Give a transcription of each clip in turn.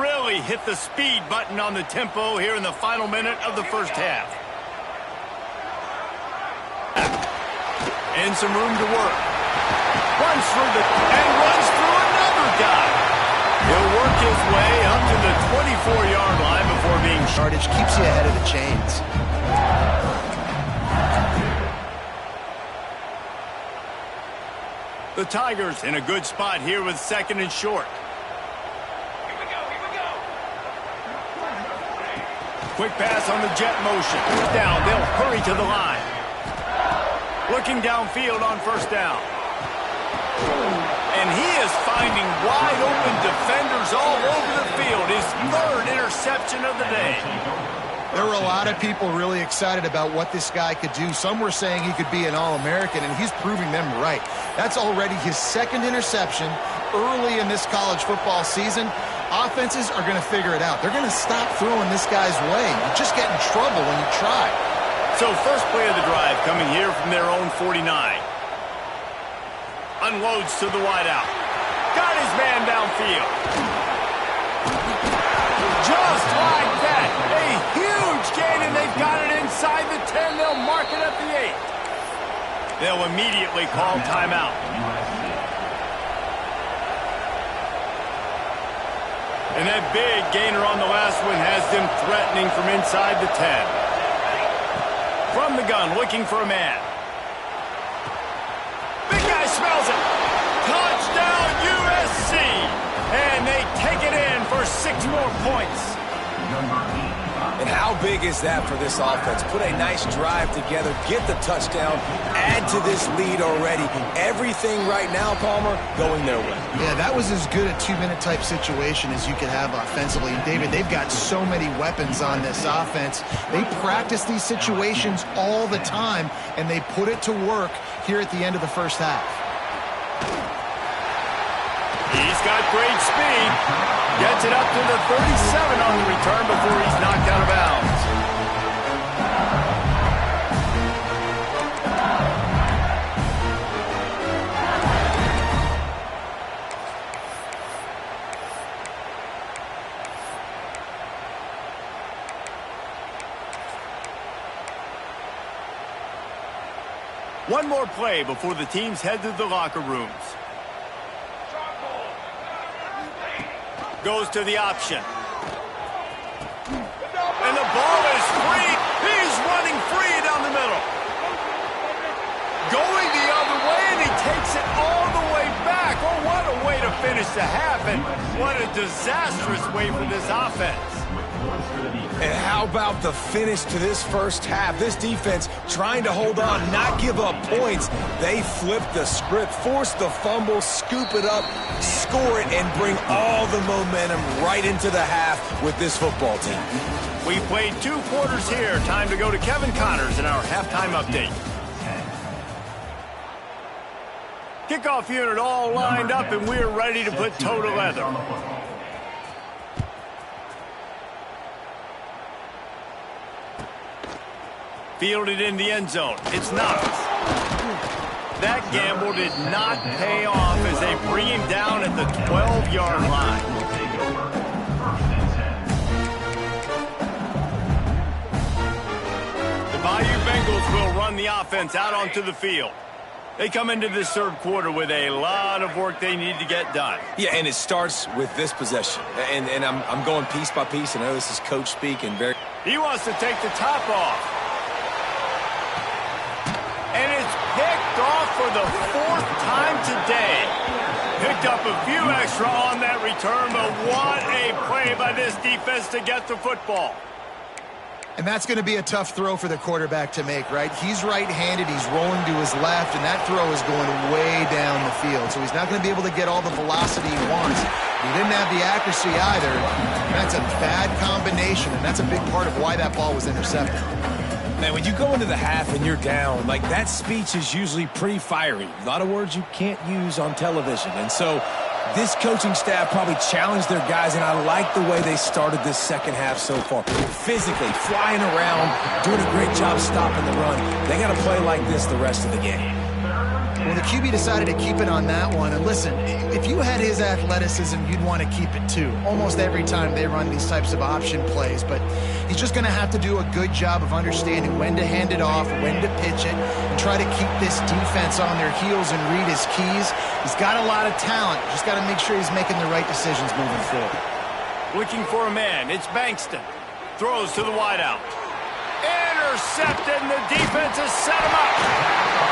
Really hit the speed button on the tempo here in the final minute of the first half. And some room to work. Runs through another guy. He'll work his way up to the 24-yard line before being yardage. Keeps you ahead of the chains. The Tigers in a good spot here with 2nd and short. Quick pass on the jet motion. Down, they'll hurry to the line. Looking downfield on 1st down. And he is finding wide open defenders all over the field. His 3rd interception of the day. There were a lot of people really excited about what this guy could do. Some were saying he could be an All-American, and he's proving them right. That's already his 2nd interception early in this college football season. Offenses are going to figure it out. They're going to stop throwing this guy's way. You just get in trouble when you try. So first play of the drive coming here from their own 49. Unloads to the wideout. Got his man downfield. Just like that. A huge gain, and they've got it inside the 10. They'll mark it at the 8. They'll immediately call timeout. And that big gainer on the last one has them threatening from inside the 10. From the gun, looking for a man. Big guy smells it. Touchdown USC. And they take it in for 6 more points. And how big is that for this offense? Put a nice drive together, get the touchdown, add to this lead already. Everything right now, Palmer, going their way. Yeah, that was as good a 2-minute type situation as you could have offensively. And David, they've got so many weapons on this offense. They practice these situations all the time, and they put it to work here at the end of the first half. He's got great speed. Gets it up to the 37 on the return before he's knocked out of bounds. One more play before the teams head to the locker rooms. Goes to the option. And the ball is free. He's running free down the middle. Going the other way, and he takes it all the way back. Oh, what a way to finish the half, and what a disastrous way for this offense. And how about the finish to this first half? This defense trying to hold on, not give up points. They flip the script, force the fumble, scoop it up, score it, and bring all the momentum right into the half with this football team. We played 2 quarters here. Time to go to Kevin Connors in our halftime update. Kickoff unit all lined up, and we're ready to put toe to leather. Fielded in the end zone. It's Knox. That gamble did not pay off as they bring him down at the 12-yard line. The Bayou Bengals will run the offense out onto the field. They come into this 3rd quarter with a lot of work they need to get done. Yeah, and it starts with this possession. And I'm going piece by piece. I know this is coach speak and very... He wants to take the top off. And it's picked off for the 4th time today. Picked up a few extra on that return, but what a play by this defense to get the football. And that's going to be a tough throw for the quarterback to make, right? He's right-handed, he's rolling to his left, and that throw is going way down the field. So he's not going to be able to get all the velocity he wants. He didn't have the accuracy either. And that's a bad combination, and that's a big part of why that ball was intercepted. Man, when you go into the half and you're down, like that speech is usually pretty fiery. A lot of words you can't use on television. And so this coaching staff probably challenged their guys, and I like the way they started this second half so far. Physically, flying around, doing a great job stopping the run. They got to play like this the rest of the game. Well, the QB decided to keep it on that one. And listen, if you had his athleticism, you'd want to keep it too. Almost every time they run these types of option plays. But he's just going to have to do a good job of understanding when to hand it off, when to pitch it, and try to keep this defense on their heels and read his keys. He's got a lot of talent. Just got to make sure he's making the right decisions moving forward. Looking for a man. It's Bankston. Throws to the wideout. Intercepted, and the defense has set him up.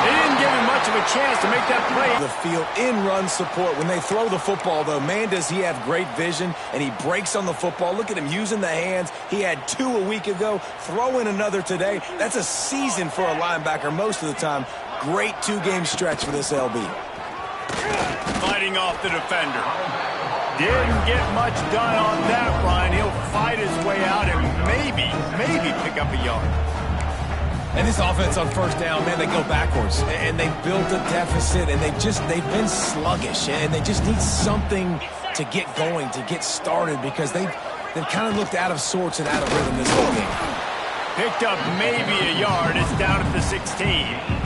They didn't give him much of a chance to make that play. The field in run support. When they throw the football, though, man, does he have great vision, and he breaks on the football. Look at him using the hands. He had 2 a week ago. Throw in another today. That's a season for a linebacker most of the time. Great 2-game stretch for this LB. Fighting off the defender. Didn't get much done on that run. He'll fight his way out and maybe pick up a yard. And this offense on first down, man, they go backwards. And they built a deficit, and they've been sluggish. And they just need something to get going, to get started, because they've kind of looked out of sorts and out of rhythm this whole game. Picked up maybe a yard. It's down at the 16.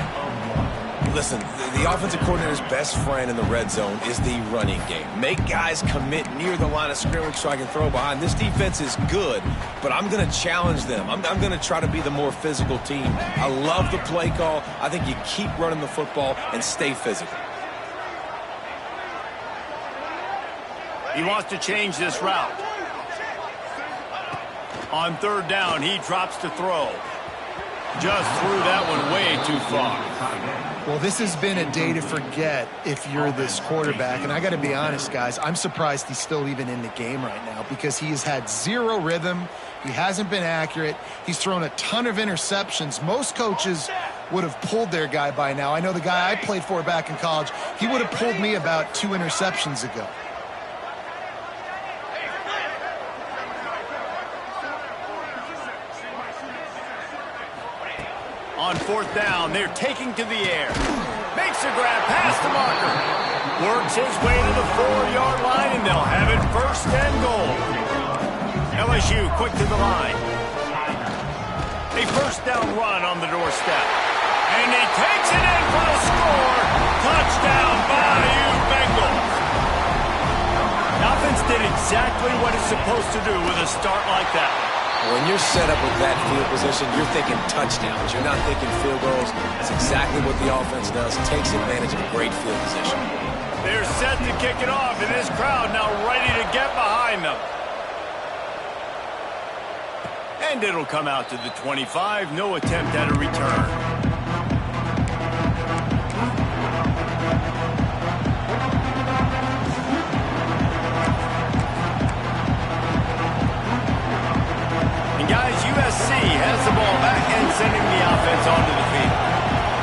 Listen, the offensive coordinator's best friend in the red zone is the running game. Make guys commit near the line of scrimmage so I can throw behind. This defense is good, but I'm going to challenge them. I'm going to try to be the more physical team. I love the play call. I think you keep running the football and stay physical. He wants to change this route. On third down, he drops to throw. Just threw that one way too far. Well, this has been a day to forget if you're this quarterback. And I got to be honest, guys, I'm surprised he's still even in the game right now because he has had 0 rhythm. He hasn't been accurate. He's thrown a ton of interceptions. Most coaches would have pulled their guy by now. I know the guy I played for back in college, he would have pulled me about 2 interceptions ago. On fourth down, they're taking to the air. Makes a grab past the marker. Works his way to the 4-yard line, and they'll have it first and goal. LSU quick to the line. A first down run on the doorstep. And he takes it in for the score. Touchdown, Bayou Bengals. The offense did exactly what it's supposed to do with a start like that. When you're set up with that field position, you're thinking touchdowns. You're not thinking field goals. That's exactly what the offense does. Takes advantage of a great field position. They're set to kick it off, and this crowd now ready to get behind them. And it'll come out to the 25. No attempt at a return. Guys, USC has the ball back and sending the offense onto the field.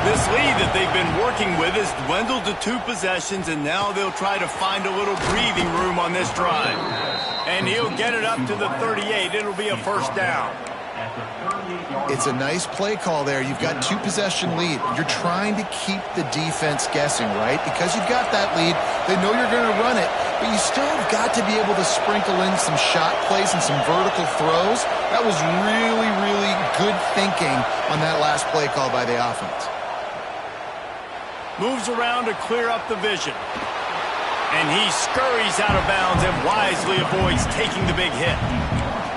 This lead that they've been working with has dwindled to 2 possessions, and now they'll try to find a little breathing room on this drive. And he'll get it up to the 38. It'll be a first down. It's a nice play call there. You've got 2-possession lead. You're trying to keep the defense guessing, right? Because you've got that lead, they know you're going to run it, but you still have got to be able to sprinkle in some shot plays and some vertical throws. That was really, really good thinking on that last play call by the offense. Moves around to clear up the vision. And he scurries out of bounds and wisely avoids taking the big hit.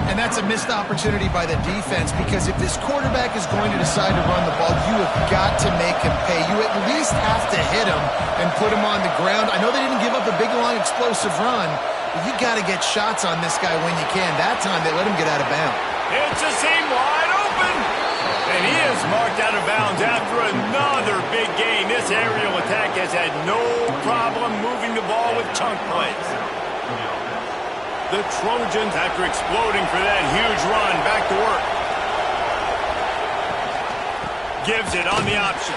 And that's a missed opportunity by the defense because if this quarterback is going to decide to run the ball, you have got to make him pay. You at least have to hit him and put him on the ground. I know they didn't give up a big, long, explosive run, but you got to get shots on this guy when you can. That time they let him get out of bounds. It's a seam wide open. And he is marked out of bounds after another big gain. This aerial attack has had no problem moving the ball with chunk plays. The Trojans, after exploding for that huge run, back to work. Gives it on the option.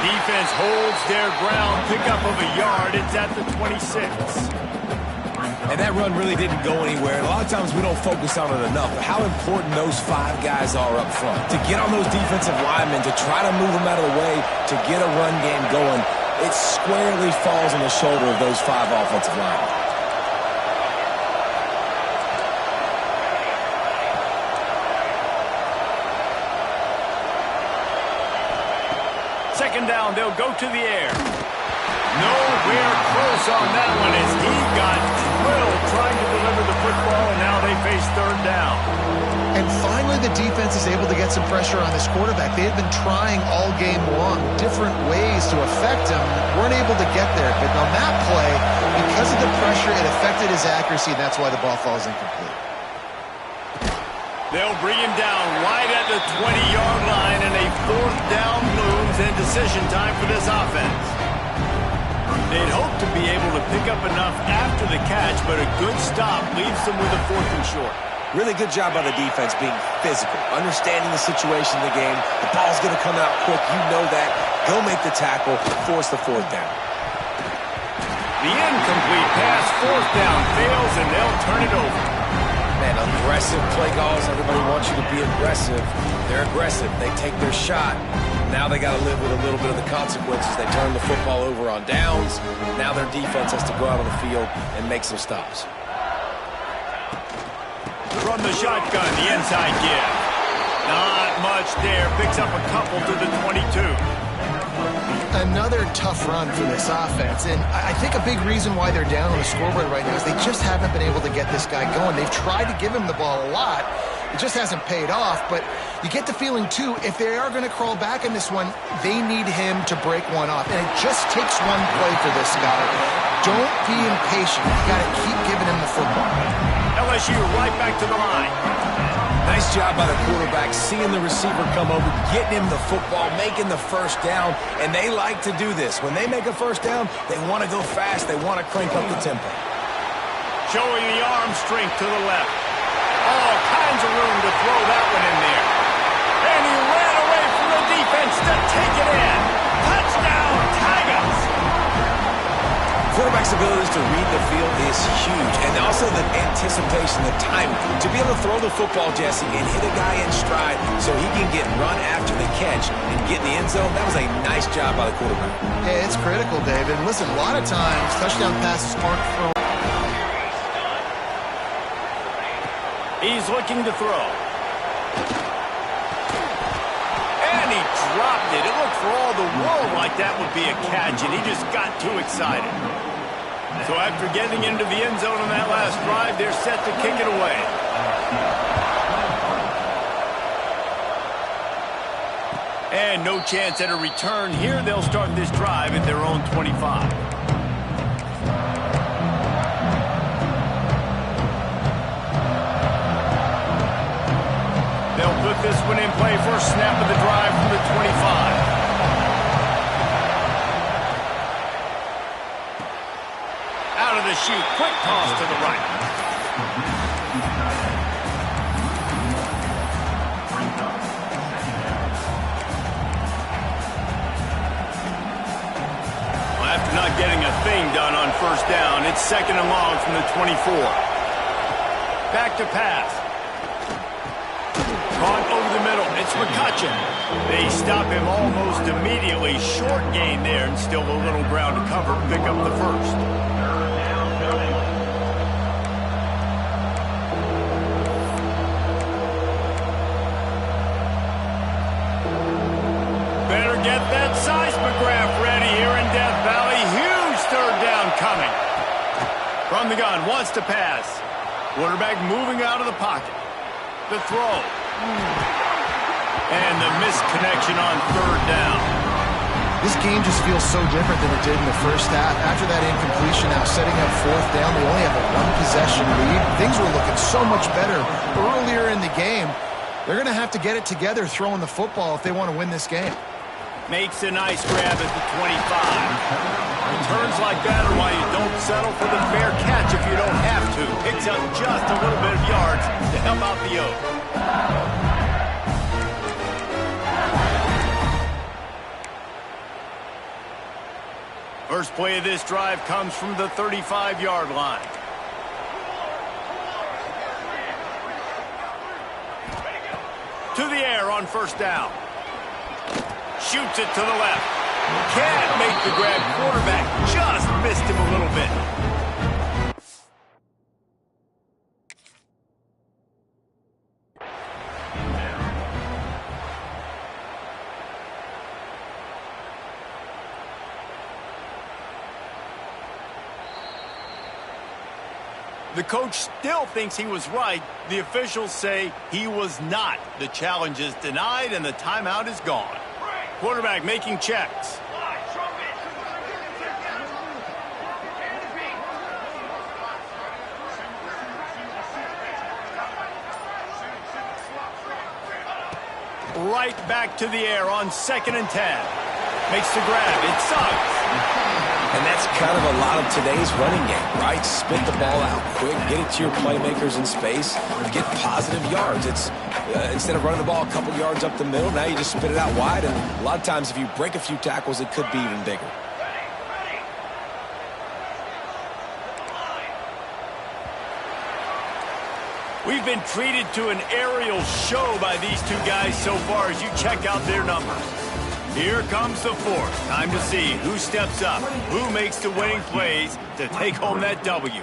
Defense holds their ground. Pickup of a yard. It's at the 26. And that run really didn't go anywhere. A lot of times we don't focus on it enough, but how important those 5 guys are up front. To get on those defensive linemen, to try to move them out of the way, to get a run game going, it squarely falls on the shoulder of those 5 offensive linemen. second down, they'll go to the air. Nowhere close on that one as he got drilled trying to deliver the football, and now they face third down. And finally, the defense is able to get some pressure on this quarterback. They had been trying all game long different ways to affect him, weren't able to get there. But on that play, because of the pressure, it affected his accuracy, and that's why the ball falls incomplete. They'll bring him down right at the 20-yard line, and a fourth down looms and decision time for this offense. They'd hope to be able to pick up enough after the catch, but a good stop leaves them with a fourth and short. Really good job by the defense being physical, understanding the situation in the game. The ball's going to come out quick. You know that. Go make the tackle, force the fourth down. The incomplete pass, fourth down, fails, and they'll turn it over. Man, aggressive play calls. Everybody wants you to be aggressive. They're aggressive. They take their shot. Now they got to live with a little bit of the consequences. They turn the football over on downs. Now their defense has to go out on the field and make some stops. From the shotgun, the inside give. Not much there. Picks up a couple to the 22. Another tough run for this offense, and I think a big reason why they're down on the scoreboard right now is they just haven't been able to get this guy going. They've tried to give him the ball a lot. It just hasn't paid off, but you get the feeling, too, if they are going to crawl back in this one, they need him to break one off, and it just takes one play for this guy. Don't be impatient. You got to keep giving him the football. LSU right back to the line. Nice job by the quarterback, seeing the receiver come over, getting him the football, making the first down, and they like to do this. When they make a first down, they want to go fast. They want to crank up the tempo. Showing the arm strength to the left. All kinds of room to throw that one in there. And he ran away from the defense to take it in. Touchdown, Tigers! Quarterback's abilities to read the field is huge, and also the anticipation, the timing. To be able to throw the football, Jesse, and hit a guy in stride so he can get run after the catch and get in the end zone, that was a nice job by the quarterback. Yeah, it's critical, David. Listen, a lot of times, touchdown passes aren't thrown. He's looking to throw. And he dropped it. It looked for all the world like that would be a catch, and he just got too excited. So after getting into the end zone on that last drive, they're set to kick it away. And no chance at a return here. They'll start this drive at their own 25. They'll put this one in play. First snap of the drive from the 25. Out of the chute, quick toss to the right. Well, after not getting a thing done on first down, it's second and long from the 24. Back to pass. Caught over the middle. It's McCutcheon. They stop him almost immediately. Short gain there and still a little ground to cover. Pick up the first. Better get that seismograph ready here in Death Valley. Huge third down coming. From the gun, wants to pass. Quarterback moving out of the pocket. The throw. And the misconnection on third down. This game just feels so different than it did in the first half. After that incompletion, now setting up fourth down, they only have a one-possession lead. Things were looking so much better earlier in the game. They're going to have to get it together throwing the football if they want to win this game. Makes a nice grab at the 25. Returns like that are why you don't settle for the fair catch if you don't have to. Picks up just a little bit of yards to help out the Oaks. First play of this drive comes from the 35-yard line. To the air on first down. Shoots it to the left. Can't make the grab. Quarterback just missed him a little bit. The coach still thinks he was right. The officials say he was not. The challenge is denied and the timeout is gone. Quarterback making checks. Right back to the air on 2nd and 10. Makes the grab. It's Suggs. And that's kind of a lot of today's running game, right? Spit the ball out quick, get it to your playmakers in space, get positive yards. It's instead of running the ball a couple yards up the middle, now you just spit it out wide. And a lot of times if you break a few tackles, it could be even bigger. We've been treated to an aerial show by these two guys so far as you check out their numbers. Here comes the fourth. Time to see who steps up, who makes the winning plays to take home that W.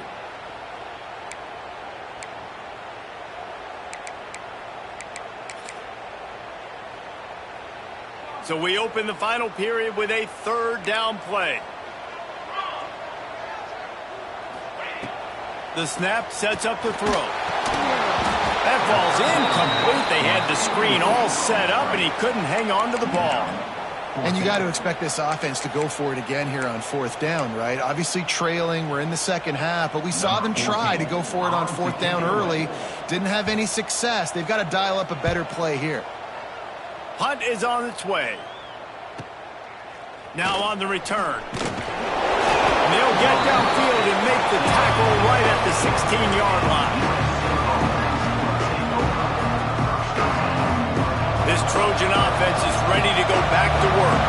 So we open the final period with a 3rd down play. The snap sets up the throw. That ball's incomplete. They had the screen all set up, and he couldn't hang on to the ball. And you got to expect this offense to go for it again here on 4th down, right? Obviously trailing. We're in the second half, but we saw them try to go for it on 4th down early. Didn't have any success. They've got to dial up a better play here. Punt is on its way. Now on the return. And they'll get downfield and make the tackle right at the 16-yard line. This Trojan offense is ready to go back to work.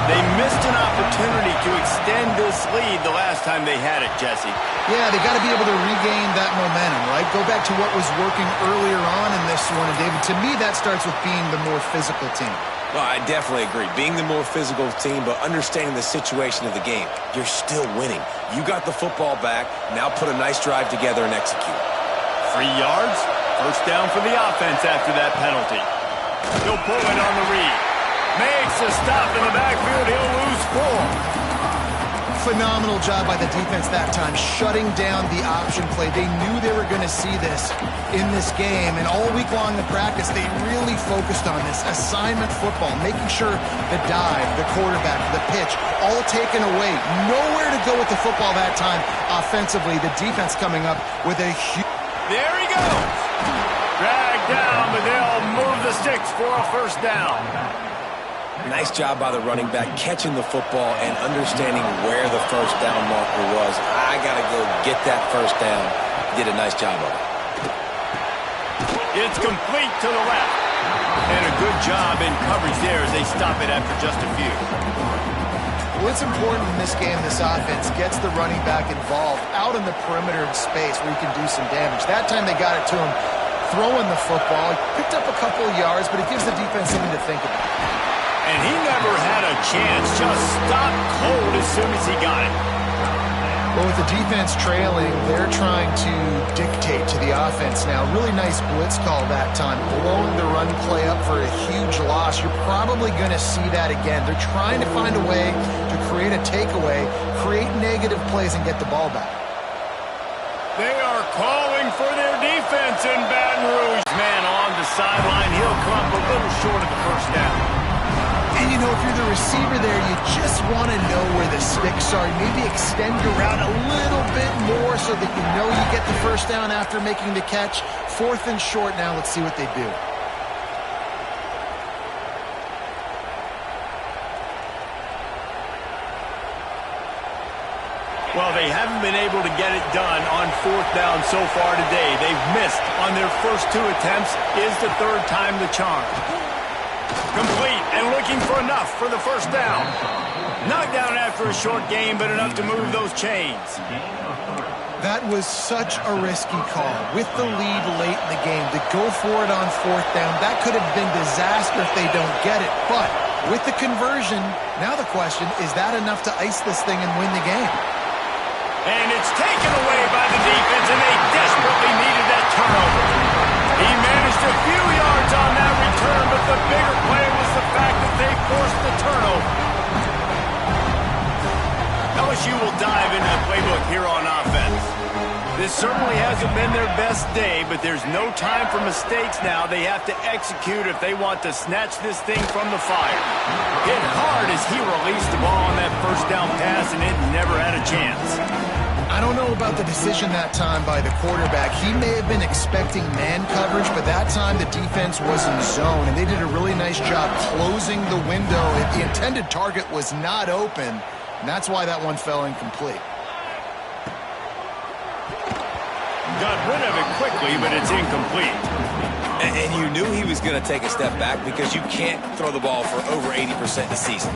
They missed an opportunity to extend this lead the last time they had it, Jesse. Yeah, they got to be able to regain that momentum, right? Go back to what was working earlier on in this one. And, David, to me, that starts with being the more physical team. Well, I definitely agree. Being the more physical team, but understanding the situation of the game. You're still winning. You got the football back. Now put a nice drive together and execute. 3 yards. First down for the offense after that penalty. He'll pull it on the read. Makes a stop in the backfield. He'll lose 4. Phenomenal job by the defense that time, shutting down the option play. They knew they were going to see this in this game, and all week long in practice, they really focused on this assignment football, making sure the dive, the quarterback, the pitch, all taken away. Nowhere to go with the football that time offensively. The defense coming up with a huge... There he goes. Dragged down, but they'll move the sticks for a first down. Nice job by the running back, catching the football and understanding where the first down marker was. I got to go get that first down. Did a nice job of it. It's complete to the left. And a good job in coverage there as they stop it after just a few. Well, it's important in this game, this offense gets the running back involved out in the perimeter of space where he can do some damage. That time they got it to him throwing the football. He picked up a couple of yards, but it gives the defense something to think about. And he never had a chance, just stopped cold as soon as he got it. Well, with the defense trailing, they're trying to dictate to the offense now. Really nice blitz call that time, blowing the run play up for a huge loss. You're probably going to see that again. They're trying to find a way to create a takeaway, create negative plays, and get the ball back. They are calling for their defense in Baton Rouge. Man on the sideline, he'll come up a little short of the first down. And, you know, if you're the receiver there, you just want to know where the sticks are. Maybe extend your route a little bit more so that you know you get the first down after making the catch. 4th and short now. Let's see what they do. Well, they haven't been able to get it done on 4th down so far today. They've missed on their first 2 attempts. Is the 3rd time the charm. Complete and looking for enough for the first down. Knocked down after a short game, but enough to move those chains. That was such a risky call. With the lead late in the game, to go for it on 4th down, that could have been disaster if they don't get it. But with the conversion, now the question, is that enough to ice this thing and win the game? And it's taken away by the defense, and they desperately needed that turnover. He managed a few yards on that return, but the bigger play was the fact that they forced the turnover. LSU will dive into the playbook here on offense. This certainly hasn't been their best day, but there's no time for mistakes now. They have to execute if they want to snatch this thing from the fire. Hit hard as he released the ball on that first down pass, and it never had a chance. I don't know about the decision that time by the quarterback. He may have been expecting man coverage, but that time the defense was in zone, and they did a really nice job closing the window. The intended target was not open, and that's why that one fell incomplete. Got rid of it quickly, but it's incomplete. And you knew he was going to take a step back because you can't throw the ball for over 80% of the season.